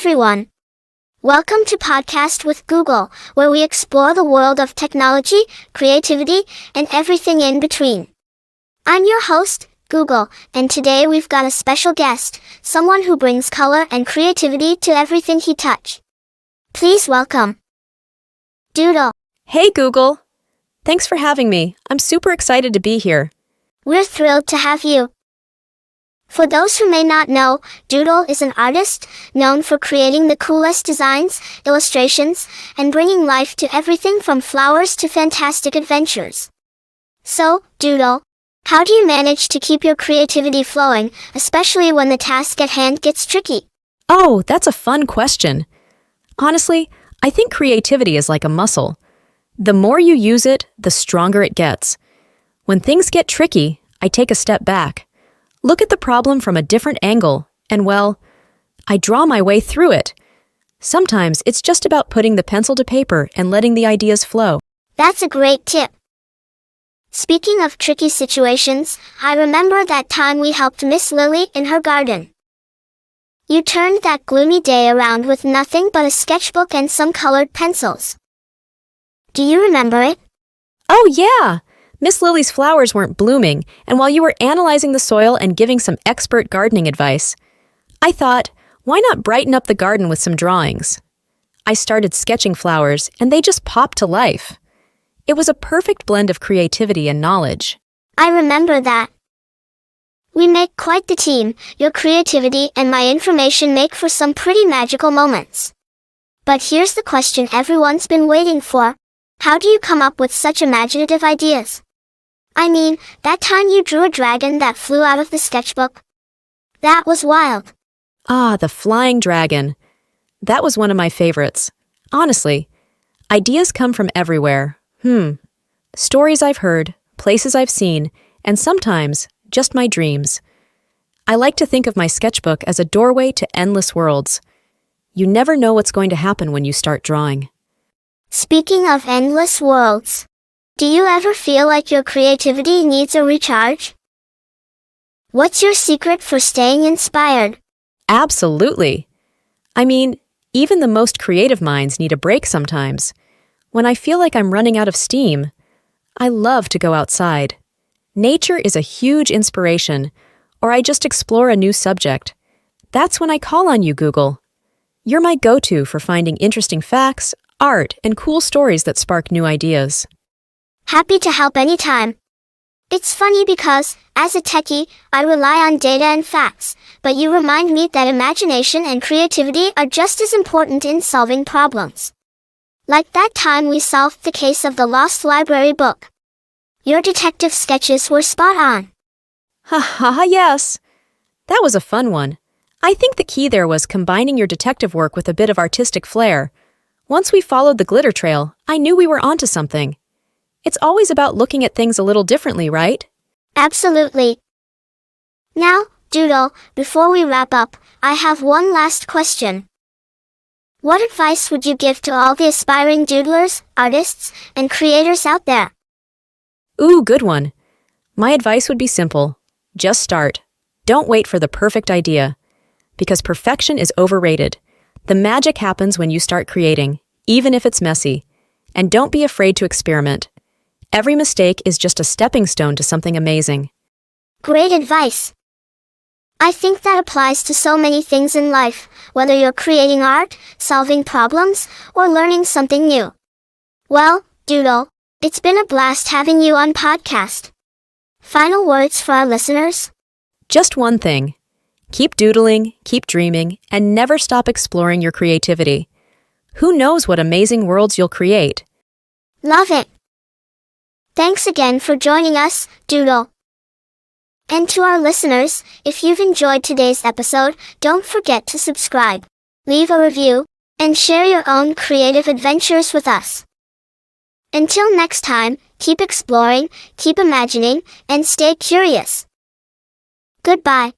everyone. Welcome to Podcast with Google, where we explore the world of technology, creativity, and everything in between. I'm your host, Google, and today we've got a special guest, someone who brings color and creativity to everything he touches. Please welcome Doodle. Hey Google! Thanks for having me. I'm super excited to be here. We're thrilled to have you. For those who may not know, Doodle is an artist known for creating the coolest designs, illustrations, and bringing life to everything from flowers to fantastic adventures. So, Doodle, how do you manage to keep your creativity flowing, especially when the task at hand gets tricky? Oh, that's a fun question. Honestly, I think creativity is like a muscle. The more you use it, the stronger it gets. When things get tricky, I take a step back. Look at the problem from a different angle, and well, I draw my way through it. Sometimes it's just about putting the pencil to paper and letting the ideas flow. That's a great tip. Speaking of tricky situations, I remember that time we helped Miss Lily in her garden. You turned that gloomy day around with nothing but a sketchbook and some colored pencils. Do you remember it? Oh yeah! Miss Lily's flowers weren't blooming, and while you were analyzing the soil and giving some expert gardening advice, I thought, why not brighten up the garden with some drawings? I started sketching flowers, and they just popped to life. It was a perfect blend of creativity and knowledge. I remember that. We make quite the team. Your creativity and my information make for some pretty magical moments. But here's the question everyone's been waiting for. How do you come up with such imaginative ideas? I mean, that time you drew a dragon that flew out of the sketchbook. That was wild. Ah, the flying dragon. That was one of my favorites. Honestly, ideas come from everywhere. Stories I've heard, places I've seen, and sometimes just my dreams. I like to think of my sketchbook as a doorway to endless worlds. You never know what's going to happen when you start drawing. Speaking of endless worlds, do you ever feel like your creativity needs a recharge? What's your secret for staying inspired? Absolutely. I mean, even the most creative minds need a break sometimes. When I feel like I'm running out of steam, I love to go outside. Nature is a huge inspiration, or I just explore a new subject. That's when I call on you, Google. You're my go-to for finding interesting facts, art, and cool stories that spark new ideas. Happy to help anytime. It's funny because, as a techie, I rely on data and facts, but you remind me that imagination and creativity are just as important in solving problems. Like that time we solved the case of the lost library book. Your detective sketches were spot on. Ha ha, yes. That was a fun one. I think the key there was combining your detective work with a bit of artistic flair. Once we followed the glitter trail, I knew we were onto something. It's always about looking at things a little differently, right? Absolutely. Now, Doodle, before we wrap up, I have one last question. What advice would you give to all the aspiring doodlers, artists, and creators out there? Ooh, good one. My advice would be simple. Just start. Don't wait for the perfect idea. Because perfection is overrated. The magic happens when you start creating, even if it's messy. And don't be afraid to experiment. Every mistake is just a stepping stone to something amazing. Great advice. I think that applies to so many things in life, whether you're creating art, solving problems, or learning something new. Well, Doodle, it's been a blast having you on podcast. Final words for our listeners? Just one thing. Keep doodling, keep dreaming, and never stop exploring your creativity. Who knows what amazing worlds you'll create? Love it. Thanks again for joining us, Doodle. And to our listeners, if you've enjoyed today's episode, don't forget to subscribe, leave a review, and share your own creative adventures with us. Until next time, keep exploring, keep imagining, and stay curious. Goodbye.